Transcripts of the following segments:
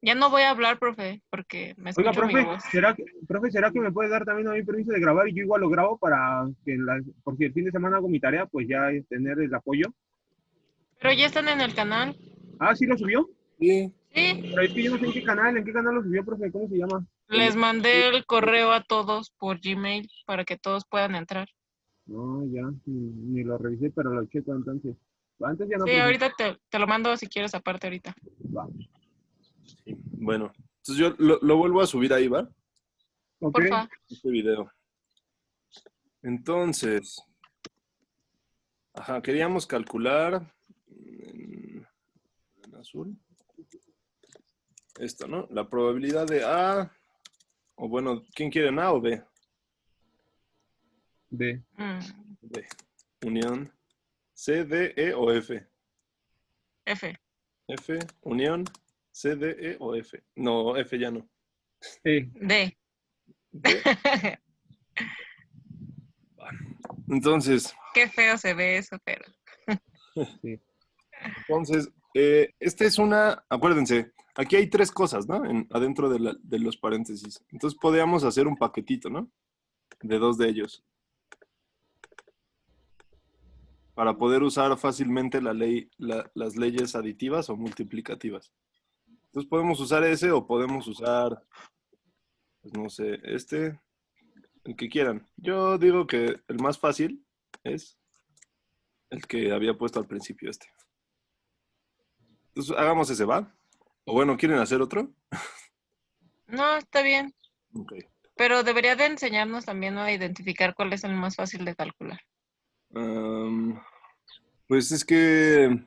Ya no voy a hablar, profe, porque me Oiga, escucho mi profe, voz. profe, ¿será que me puede dar también a mí permiso de grabar y yo igual lo grabo para que, por si el fin de semana hago mi tarea, pues ya tener el apoyo? Pero ya están en el canal. Ah, ¿sí lo subió? Sí, Sí, Pero es que yo no sé en qué canal lo subió, profe, ¿cómo se llama? en les mandé el correo a todos por Gmail para que todos puedan entrar. No, ya, ni lo revisé, pero lo checo entonces. Antes ya no, Sí, profe. ahorita te lo mando si quieres aparte ahorita. Va. sí. Bueno, entonces yo lo vuelvo a subir ahí, ¿va? Ok, Porfa. Este video. Entonces, ajá, queríamos calcular en azul. Esto, ¿no? La probabilidad de A, o bueno, ¿quién quiere A o B? B. Mm, B. Unión C, D, E o F. F. F, unión C, D, E o F. No, F ya no. E. D. D. Va. Entonces, Qué feo se ve eso, pero. Sí. Esta es una, acuérdense, aquí hay tres cosas, ¿no? Adentro de los paréntesis. Entonces podríamos hacer un paquetito, ¿no? De dos de ellos. Para poder usar fácilmente las leyes aditivas o multiplicativas. Entonces podemos usar ese o podemos usar, pues no sé, el que quieran. Yo digo que el más fácil es el que había puesto al principio este. Entonces hagamos ese, ¿va? O bueno, ¿quieren hacer otro? No, está bien. Ok. Pero debería de enseñarnos también a identificar cuál es el más fácil de calcular. Am, pues es que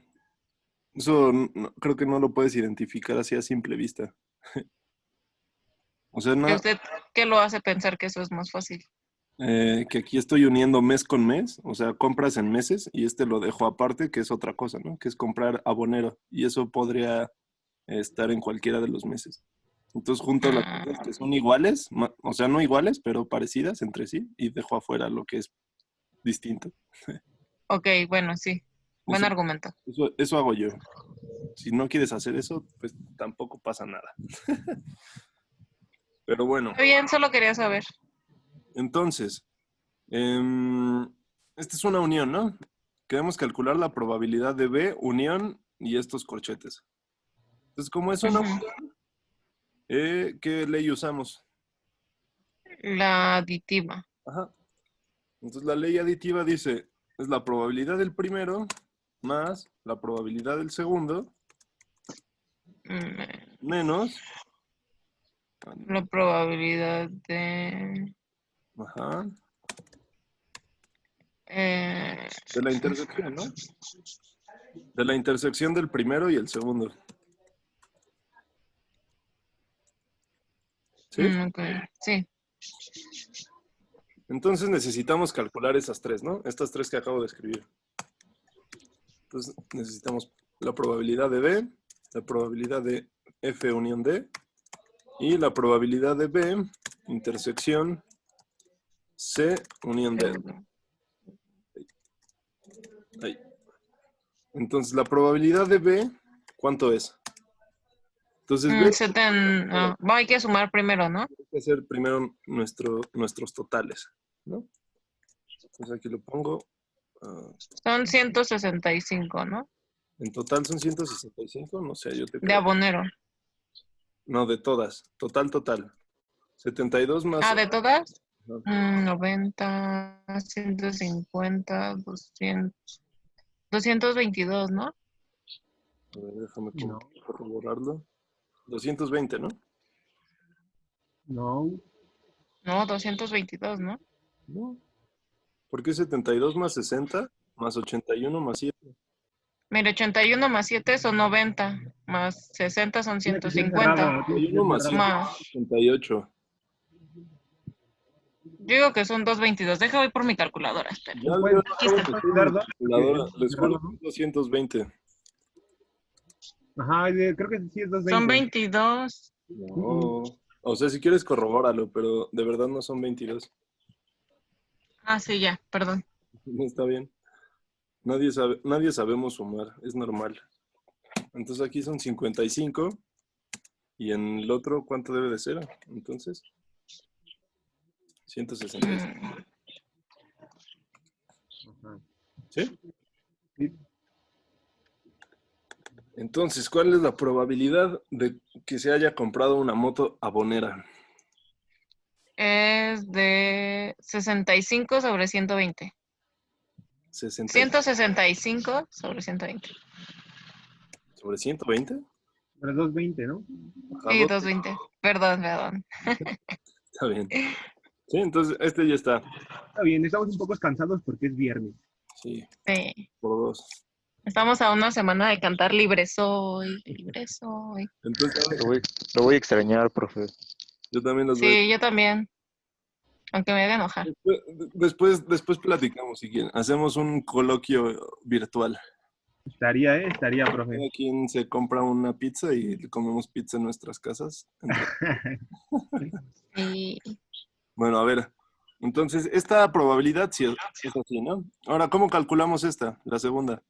eso creo que no lo puedes identificar así a simple vista. O sea, ¿Y no, usted qué lo hace pensar que eso es más fácil? que aquí estoy uniendo mes con mes, o sea, compras en meses y este lo dejo aparte, que es otra cosa, ¿no? Que es comprar abonero y eso podría estar en cualquiera de los meses. Entonces junto las cosas que Ah, son iguales, o sea, no iguales, pero parecidas entre sí y dejo afuera lo que es distinto. ok, bueno, sí. Buen Eso, argumento. eso hago yo. Si no quieres hacer eso, pues tampoco pasa nada. Pero bueno, Está bien, solo quería saber. entonces, em, esta es una unión, ¿no? Queremos calcular la probabilidad de B, unión y estos corchetes. Entonces, como es una Ujú. unión, ¿qué ley usamos? La aditiva. Ajá. Entonces, la ley aditiva dice, es la probabilidad del primero más la probabilidad del segundo Mm, menos, La probabilidad de... ajá, eh, de la intersección, ¿no? De la intersección del primero y el segundo. ¿Sí? ok, sí. Entonces necesitamos calcular esas tres, ¿no? Estas tres que acabo de escribir. Entonces necesitamos la probabilidad de B, la probabilidad de F unión D y la probabilidad de B intersección C unión D. Ahí. Entonces la probabilidad de B, ¿cuánto es? Entonces B, Hay que sumar primero, ¿no? hay que hacer primero nuestros totales, ¿no? Entonces aquí lo pongo. Son 165, ¿no? En total son 165, no sé, yo te De creo. abonero. No, de todas. Total. 72 más. Ah, ¿de todas? No, 90, 150, 200, 222, ¿no? a ver, déjame No, corroborarlo. 220, ¿no? no. No, 222, ¿no? No. ¿Por qué 72 más 60 más 81 más 7? Mira, 81 más 7 son 90, más 60 son Cerrado, 150, tiene que 81 ser más cerrado. 7 más... es 88. Yo digo que son 222. Deja voy por mi calculadora, espera. Ya Puedes, lo Aquí está. acabo de hacer en dar mi dos porque calculadora. es Les juro cerrado, que ¿no? es 220. Ajá, creo que sí es Son 220. 22. No. O sea, si quieres corrobóralo, pero de verdad no son 22. Ah, sí, ya, perdón. No está bien. Nadie sabemos sumar, es normal. Entonces aquí son 55 ¿Y en el otro cuánto debe de ser? Entonces, 166. Ajá. ¿Sí? Sí. Entonces, ¿cuál es la probabilidad de que se haya comprado una moto abonera? Es de 65 sobre 120. 60 165 sobre 120. sobre 120. Pero 220, ¿no? Ajá, Sí, 220. Perdón, perdón. está bien. Sí, entonces este ya está. Está bien, estamos un poco cansados porque es viernes. Sí, Sí. por 2. Estamos a una semana de cantar Libre Soy, Libre Soy. Entonces, Lo voy a extrañar, profe. yo también los voy. Sí, yo también. Aunque me haga enojar. Después platicamos si quieren. Hacemos un coloquio virtual. Estaría, profe. Cada quien se compra una pizza y comemos pizza en nuestras casas. Y Bueno, a ver. Entonces, esta probabilidad sí es así, ¿no? Ahora, ¿cómo calculamos esta? La segunda.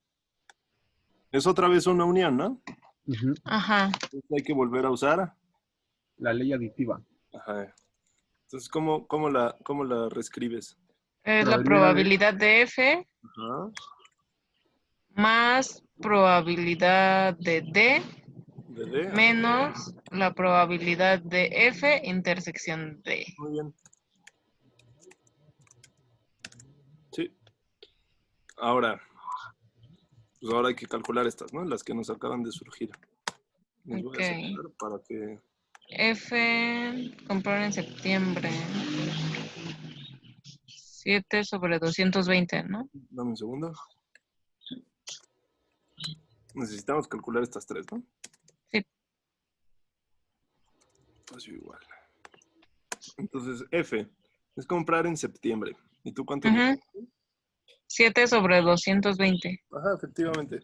Es otra vez una unión, ¿no? Ujú. ajá. Entonces hay que volver a usar. La ley aditiva. Ajá. Entonces, cómo la reescribes? Es la Probabilidad de probabilidad de F Ajá. más probabilidad de D De D. menos la probabilidad de F intersección D. Muy bien. Sí. Ahora, pues ahora hay que calcular estas, ¿no? Las que nos acaban de surgir. Les voy Ok. a separar para que... F, comprar en septiembre. 7 sobre 220, ¿no? Dame un segundo. Necesitamos calcular estas tres, ¿no? Sí. Pues igual. Entonces, F es comprar en septiembre. ¿Y tú cuánto? Ujú. 7 sobre 220. Ajá, efectivamente.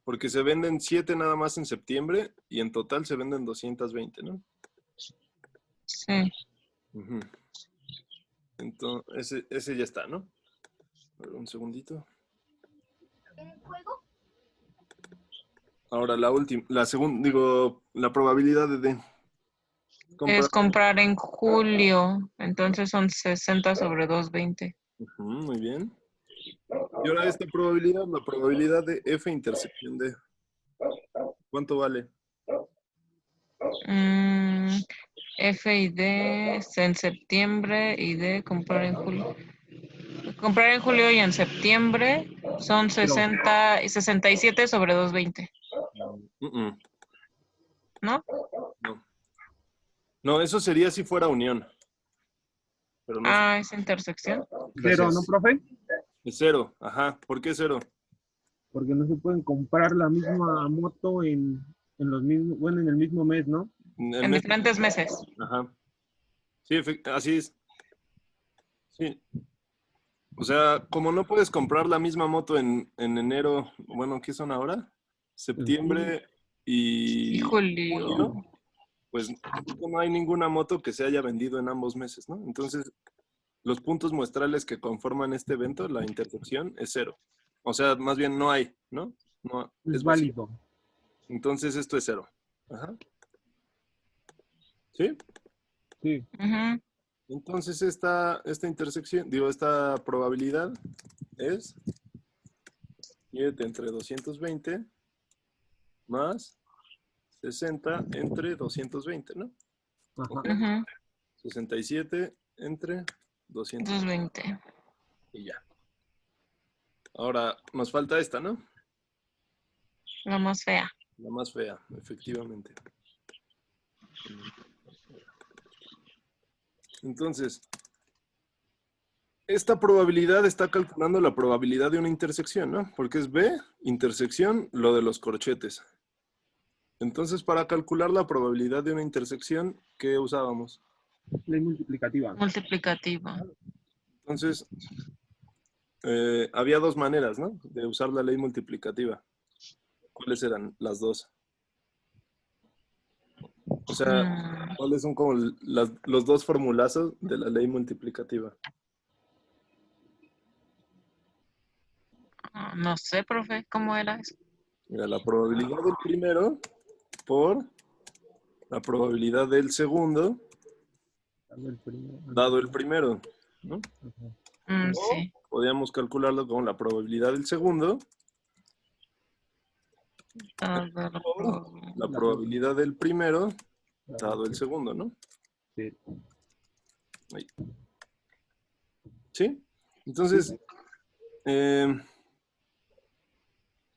Porque se venden 7 nada más en septiembre y en total se venden 220, ¿no? Sí. Ujú. Entonces, ese ya está, ¿no? A ver, un segundito. Ahora la última, la segunda, digo, la probabilidad de D. Es Comprar. comprar en julio. Entonces son 60 sobre 220. Ujú, muy bien. Y ahora esta probabilidad, la probabilidad de F intersección D. ¿Cuánto vale? Mm, F y D es en septiembre y D comprar en julio. Comprar en julio y en septiembre son Pero 60 y 67 sobre 220, Mm, ¿no? no. No, eso sería si fuera unión. Pero no Ah, es intersección. cero, ¿no, gracias. profe? Es cero. Ajá. ¿Por qué cero? Porque no se pueden comprar la misma moto en los mismos, bueno, en el mismo mes, ¿no? En En mes. diferentes meses. Ajá. Sí, así es. Sí. O sea, como no puedes comprar la misma moto en enero, bueno, ¿qué son ahora? En julio. Septiembre Y y julio. junio, pues no hay ninguna moto que se haya vendido en ambos meses, ¿no? Entonces, los puntos muestrales que conforman este evento, la intersección, es cero. O sea, más bien no hay, ¿no? No, Es es vacío. válido. Entonces, esto es cero. Ajá. ¿Sí? Sí. Ujú. Entonces, esta intersección, digo, esta probabilidad es 7 entre 220 más 60 entre 220, ¿no? Ajá. ¿Ok? Ujú. 67 entre 200 220. y ya. Ahora, nos falta esta, ¿no? La más fea. La más fea, efectivamente. Entonces, esta probabilidad está calculando la probabilidad de una intersección, ¿no? Porque es B, intersección, lo de los corchetes. Entonces, para calcular la probabilidad de una intersección, ¿qué usábamos? Ley multiplicativa. Multiplicativa. Entonces, había dos maneras, ¿no? De usar la ley multiplicativa. ¿Cuáles eran las dos? O sea, Mm, ¿cuáles son como los dos formulazos de la ley multiplicativa? no sé, profe, ¿cómo era eso? Mira, la probabilidad del primero por la probabilidad del segundo dado el primero, ¿no? Sí. Podríamos calcularlo con la probabilidad del segundo Dado la por la probabilidad. probabilidad del primero dado el segundo, ¿no? Sí. Ahí. ¿Sí? Entonces,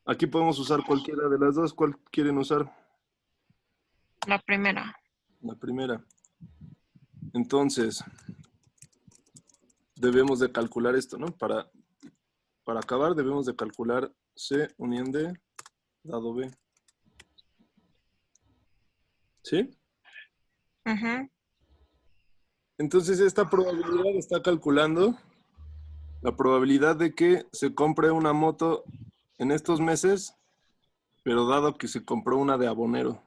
aquí podemos usar cualquiera de las dos. ¿Cuál quieren usar? La primera. La primera. Entonces, debemos de calcular esto, ¿no? Para acabar, debemos de calcular C unión D dado B. ¿Sí? Ujú. Entonces, esta probabilidad está calculando la probabilidad de que se compre una moto en estos meses, pero dado que se compró una de abonero.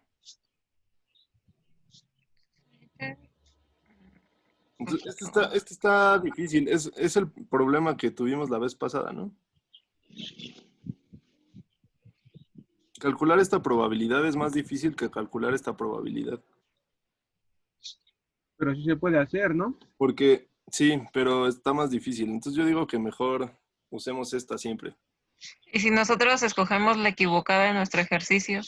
Entonces, este está difícil. Es el problema que tuvimos la vez pasada, ¿no? Calcular esta probabilidad es más difícil que calcular esta probabilidad. Pero sí se puede hacer, ¿no? Porque sí, pero está más difícil. Entonces yo digo que mejor usemos esta siempre. Y si nosotros escogemos la equivocada en nuestro ejercicio,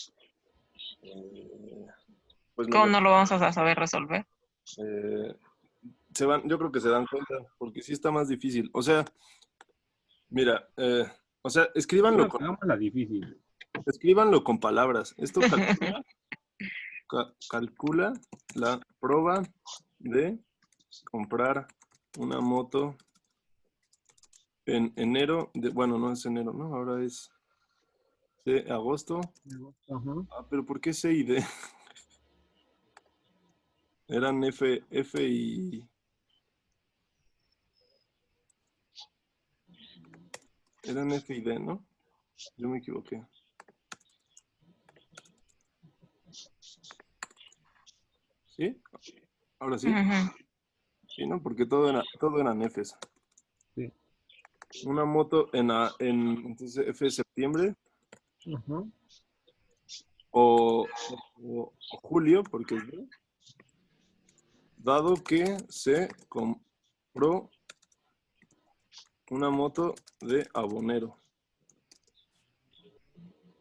Pues ¿cómo mejor, no lo vamos a saber resolver? yo creo que se dan cuenta, porque sí está más difícil. O sea, mira, escríbanlo Creo que hagamos la difícil. con palabras. Esto calcula la proba de comprar una moto en enero, bueno, no es enero, ¿no? Ahora es de agosto. Ajá. Ah, pero ¿por qué C y D? Eran F y... Eran F y D, ¿no? Yo me equivoqué. ¿Sí? ¿Ahora sí? Ujú. Sí, ¿no? Porque todo eran Fs. Sí. Una moto entonces F de septiembre Ajá. o julio, porque es D, dado que se compró una moto de abonero.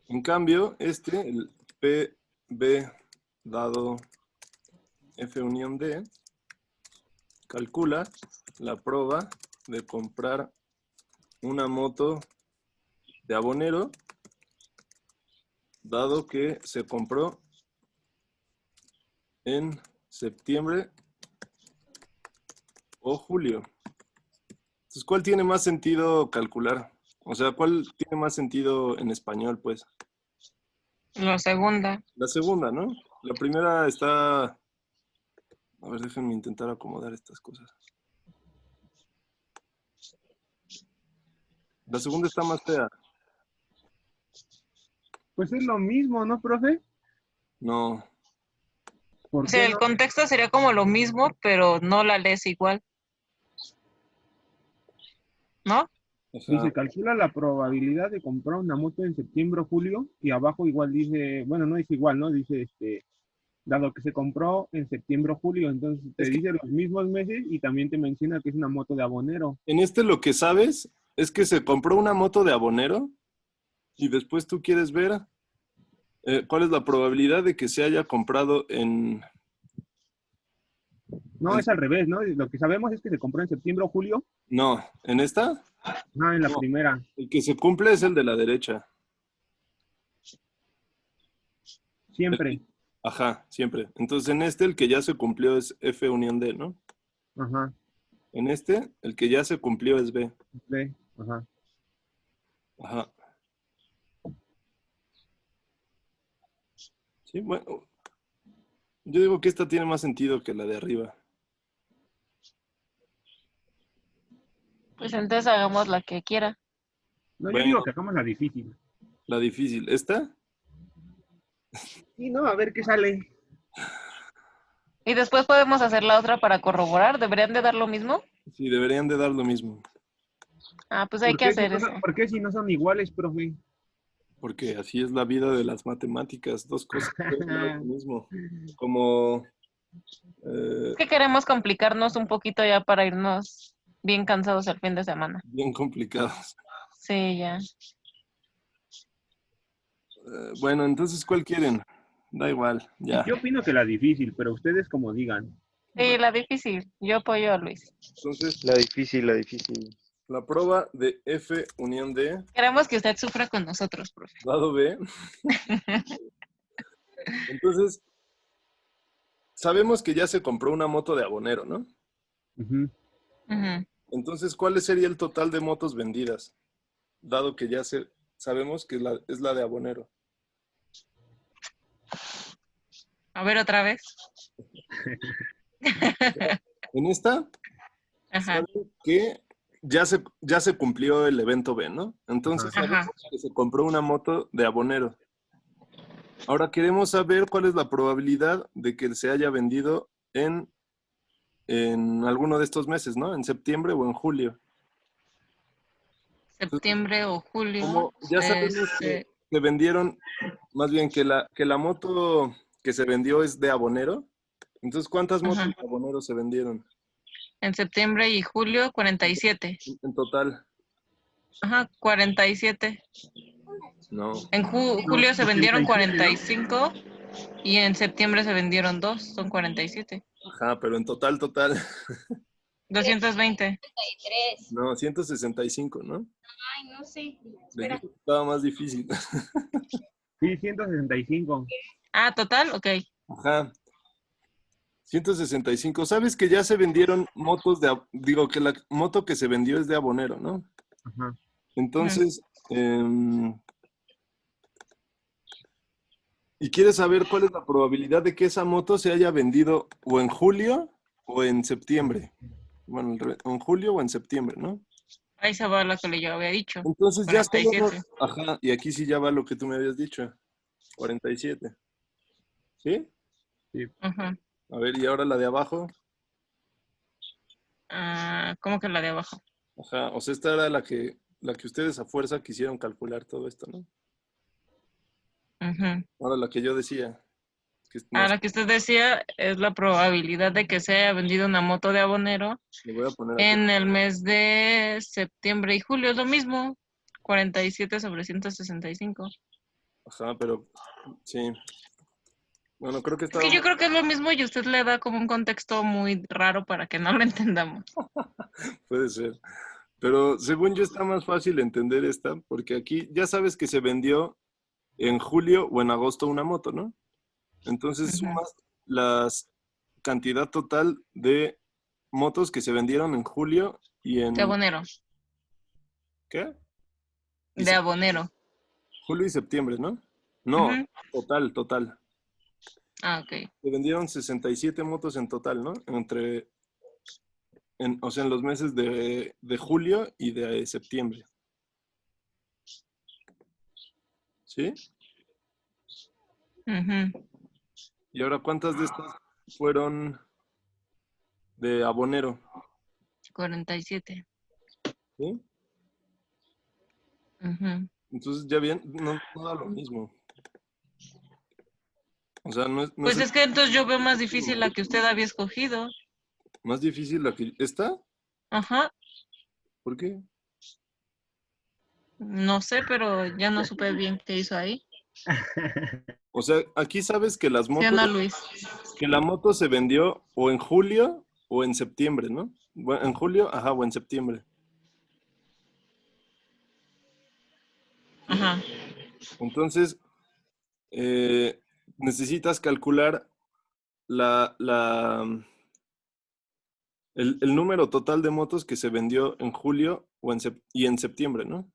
En cambio, el PB dado F unión D calcula la proba de comprar una moto de abonero, dado que se compró en septiembre o julio. Entonces, ¿cuál tiene más sentido calcular? O sea, ¿cuál tiene más sentido en español, pues? La segunda. La segunda, ¿no? La primera está... A ver, déjenme intentar acomodar estas cosas. La segunda está más fea. Pues es lo mismo, ¿no, profe? No. ¿Por O sea, qué el no? contexto sería como lo mismo, pero no la lees igual, ¿no? Ajá. Dice, calcula la probabilidad de comprar una moto en septiembre o julio, y abajo igual dice, bueno, no dice igual, ¿no? Dice, dado que se compró en septiembre o julio, entonces te Es que dice los mismos meses y también te menciona que es una moto de abonero. en lo que sabes es que se compró una moto de abonero y después tú quieres ver cuál es la probabilidad de que se haya comprado No, es al revés, ¿no? Lo que sabemos es que se compró en septiembre o julio. No, ¿en esta? En la No, primera, el que se cumple es el de la derecha. siempre. Ajá, siempre. Entonces en el que ya se cumplió es F unión D, ¿no? Ajá, En el que ya se cumplió es B. B, ajá. Ajá. Sí, bueno. Yo digo que esta tiene más sentido que la de arriba. Pues entonces hagamos la que quiera. No, yo Bueno, digo que hagamos la difícil. la difícil. ¿Esta? Y no, a ver qué sale. Y después podemos hacer la otra para corroborar. ¿Deberían de dar lo mismo? Sí, deberían de dar lo mismo. Ah, pues hay que hacer eso. ¿Por qué si no son iguales, profe? porque así es la vida de las matemáticas, dos cosas pueden dar lo mismo. Como, Es que queremos complicarnos un poquito ya para irnos bien cansados el fin de semana. bien complicados. Sí, ya. Bueno, entonces, ¿cuál quieren? Da igual, ya. Yo opino que la difícil, pero ustedes como digan. Sí, la difícil. Yo apoyo a Luis. Entonces, La difícil, la difícil. la prueba de F unión D, Queremos que usted sufra con nosotros, profe. lado B. Entonces, sabemos que ya se compró una moto de abonero, ¿no? Ujú. Ujú. Entonces, ¿cuál sería el total de motos vendidas? Dado que ya sabemos que es la de abonero. A ver otra vez. En esta, Ajá. saben que ya se cumplió el evento B, ¿no? Entonces, Ajá. Ajá. sabemos que se compró una moto de abonero. Ahora queremos saber cuál es la probabilidad de que se haya vendido en alguno de estos meses, ¿no? En septiembre o en julio. Septiembre o julio. Como ya sabemos que Este, se vendieron, más bien que la moto que se vendió es de abonero. Entonces, ¿cuántas motos Ajá. de abonero se vendieron en septiembre y julio, 47. en total? Ajá, 47. No. En No, julio se vendieron 87, ¿no? 45 y en septiembre se vendieron 2, son 47. Ajá, pero en total, 220. 33. no, 165, ¿no? Ay, no sé. Les Espera. dije que estaba más difícil. Sí, 165. Ah, total, ok. Ajá. 165. ¿Sabes que ya se vendieron motos digo que la moto que se vendió es de abonero, ¿no? Ajá. Entonces, y quieres saber cuál es la probabilidad de que esa moto se haya vendido o en julio o en septiembre. Bueno, en julio o en septiembre, ¿no? Ahí se va lo que yo había dicho. Entonces ya solo 47. Ajá, y aquí sí ya va lo que tú me habías dicho. 47. ¿Sí? Ajá. A ver, y ahora la de abajo. Ah, ¿cómo que la de abajo? Ajá, o sea, esta era la que ustedes a fuerza quisieron calcular todo esto, ¿no? Ujú. Ahora la que yo decía. Que no, Ah, la que usted decía es la probabilidad de que se haya vendido una moto de abonero le voy a poner aquí. en el mes de septiembre y julio. Es lo mismo. 47 sobre 165. Ajá, pero sí. Bueno, creo que Es que estaba yo creo que es lo mismo y usted le da como un contexto muy raro para que no lo entendamos. puede ser. Pero según yo está más fácil entender esta, porque aquí ya sabes que se vendió en julio o en agosto una moto, ¿no? Entonces Ujú. sumas la cantidad total de motos que se vendieron en julio y De en... abonero. ¿Qué? Y De abonero. julio y septiembre, ¿no? No, Ujú. total. Ah, ok. Se vendieron 67 motos en total, ¿no? O sea, en los meses de julio y de septiembre. ¿Sí? Ujú. Y ahora, ¿cuántas de estas fueron de abonero? 47. ¿Sí? Ujú. Entonces, ya bien, no da lo mismo. O sea, no Pues es es que entonces yo veo más difícil la que usted había escogido. más difícil la que... ¿Esta? Ajá. ¿Por qué? No sé, pero ya no supe bien qué hizo ahí. O sea, aquí sabes que ¿Sí o no, Luis? que la moto se vendió o en julio o en septiembre, ¿no? Bueno, en julio, ajá, o en septiembre. Ajá. Entonces, eh, necesitas calcular el número total de motos que se vendió en julio y en septiembre, ¿no?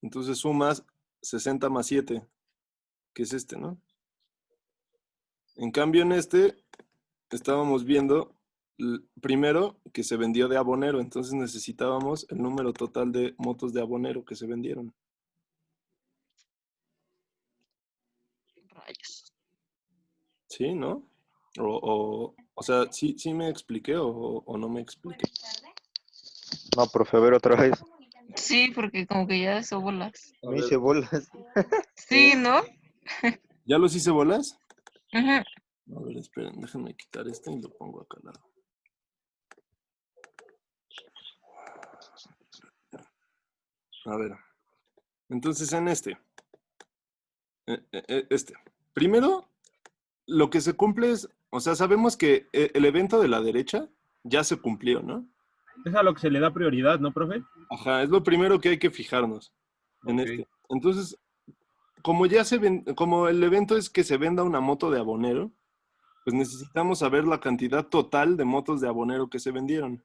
Entonces sumas 60 más 7, que es este, ¿no? En cambio, en este estábamos viendo primero que se vendió de abonero, entonces necesitábamos el número total de motos de abonero que se vendieron. Rayos. ¿Sí, no? O sea, ¿sí me expliqué o no me expliqué? No, profe, a ver otra vez. Sí, porque como que ya hizo bolas. A Me ver, hice bolas. Sí, ¿no? ¿ya los hice bolas? Ujú. A ver, esperen, déjenme quitar este y lo pongo acá al lado. A ver, entonces en este. Este. Primero, lo que se cumple es, o sea, sabemos que el evento de la derecha ya se cumplió, ¿no? Es a lo que se le da prioridad, ¿no, profe? Ajá, es lo primero que hay que fijarnos en Ok. este. Entonces, como ya como el evento es que se venda una moto de abonero, pues necesitamos saber la cantidad total de motos de abonero que se vendieron.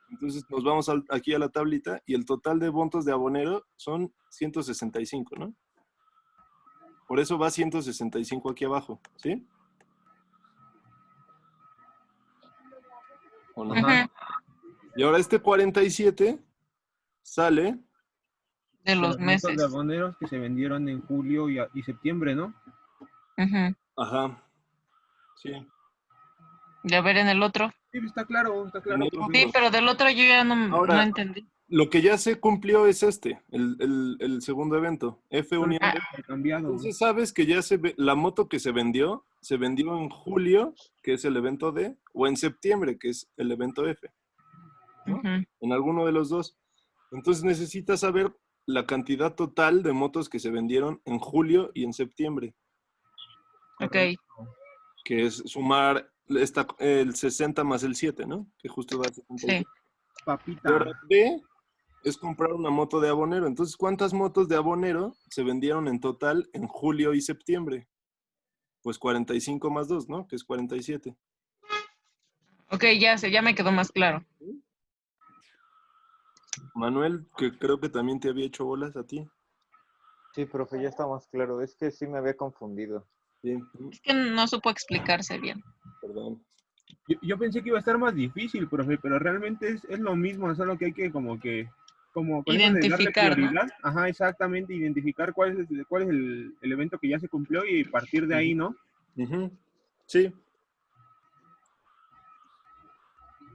Entonces nos vamos aquí a la tablita y el total de motos de abonero son 165, ¿no? Por eso va 165 aquí abajo, ¿sí? ¿O no? Ujú. Y ahora este 47 sale, De De los los motos meses. de aboneros que se vendieron en julio y septiembre, ¿no? Ujú. ajá, sí. Y a ver en el otro. Sí, está En claro, el profe. Sí, otro. pero del otro yo ya no Ahora, entendí. lo que ya se cumplió es este, el segundo evento, F Solo unión está D. cambiado. Entonces sabes que ya la moto que se vendió en julio, que es el evento D, o en septiembre, que es el evento F, ¿no? Ujú. En alguno de los dos. Entonces necesitas saber la cantidad total de motos que se vendieron en julio y en septiembre, Ok, que es sumar el 60 más el 7, ¿no? Que justo da 77. sí. Y ahora Papita. B es comprar una moto de abonero. Entonces, ¿cuántas motos de abonero se vendieron en total en julio y septiembre? Pues 45 más 2, ¿no? Que es 47. Ok, ya me quedó más claro. Manuel, que creo que también te había hecho bolas a ti. Sí, profe, ya está más claro. Es que sí me había confundido. Sí, Es que no supo explicarse bien. perdón. Yo pensé que iba a estar más difícil, profe, pero realmente es lo mismo, solo que hay que como con eso de darle Identificar, ¿no? prioridad, ajá, exactamente, identificar cuál es el evento que ya se cumplió y partir de ahí, ¿no? Ujú. Sí.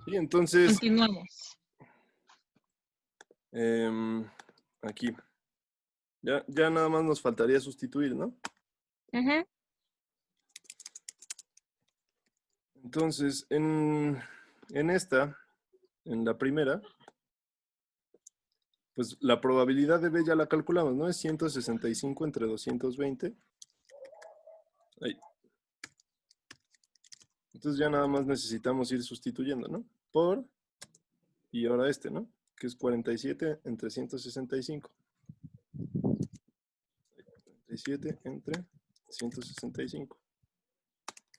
Sí, entonces, Continuamos. aquí. Ya nada más nos faltaría sustituir, ¿no? Ujú. Entonces, en la primera, pues la probabilidad de B ya la calculamos, ¿no? Es 165 entre 220. Ahí. Entonces ya nada más necesitamos ir sustituyendo, ¿no? Y ahora este, ¿no? Que es 47 entre 165. 47 entre 165.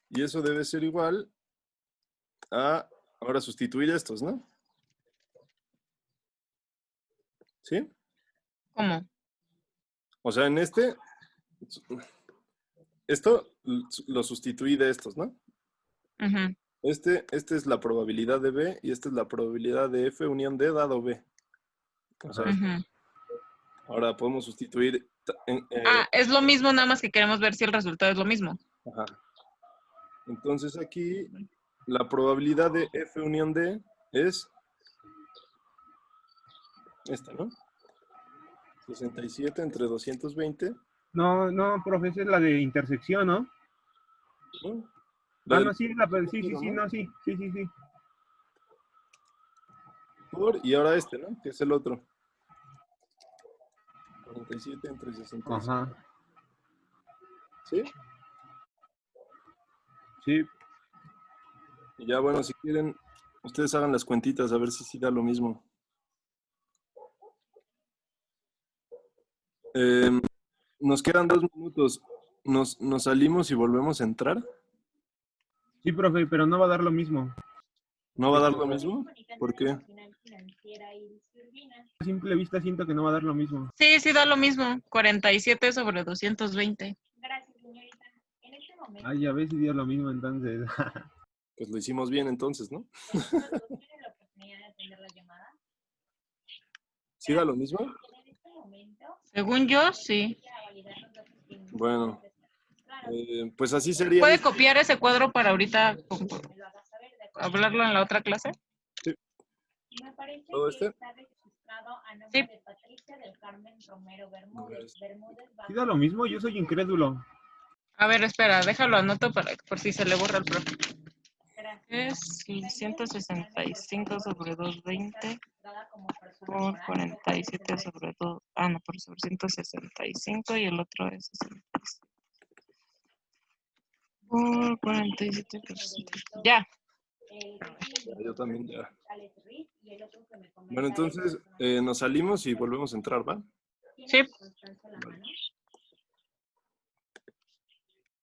Y eso debe ser igual a, ahora sustituir estos, ¿no? ¿Sí? ¿Cómo? O sea, en esto lo sustituí de estos, ¿no? Ujú. Este es la probabilidad de B y esta es la probabilidad de F unión D dado B. O sea, Ujú. ahora podemos sustituir. Es lo mismo, nada más que queremos ver si el resultado es lo mismo. Ajá. Entonces aquí la probabilidad de F unión D es esta, ¿no? 67 entre 220. No, profe, esa es la de intersección, ¿no? ¿No? Ah, Del no, sí, sí, ¿no? no, sí. Y ahora este, ¿no? Que es el otro. 47 entre 65. Ajá, ¿Sí? sí. Y ya, bueno, si quieren, ustedes hagan las cuentitas a ver si sí da lo mismo. Nos quedan 2 minutos. ¿Nos salimos y volvemos a entrar? Sí, profe, pero no va a dar lo mismo. ¿No va a dar lo mismo? ¿Por qué? A simple vista siento que no va a dar lo mismo. Sí, da lo mismo. 47 sobre 220. Gracias, señorita. En este momento, Ay, a ver si dio lo mismo entonces. Pues lo hicimos bien entonces, ¿no? ¿tiene la oportunidad de atender la llamada? ¿Sí da lo mismo? En este momento, Según yo, sí. voy a validar los datos que nos Bueno, claro, pues así sería. ¿Puede copiar ese cuadro para ahorita me lo haga saber, ¿de acuerdo? hablarlo en la otra clase? Me parece ¿Todo que este? está registrado firmado a nombre Sí. de Patricia del Carmen Romero Bermúdez. ¿Sí da lo mismo? Yo soy incrédulo. A ver, espera, déjalo anoto por si se le borra el profe. Gracias. Es 165 sobre 220 Dada como persona por moral, 47 sobre 2. No, por sobre 165 y el otro es 65. Por 47 por 165. Ya. Yo también ya. Alex Riz, y el otro que me comenta Bueno, es entonces nos salimos y volvemos a entrar, ¿va? Sí. Constancia la mano.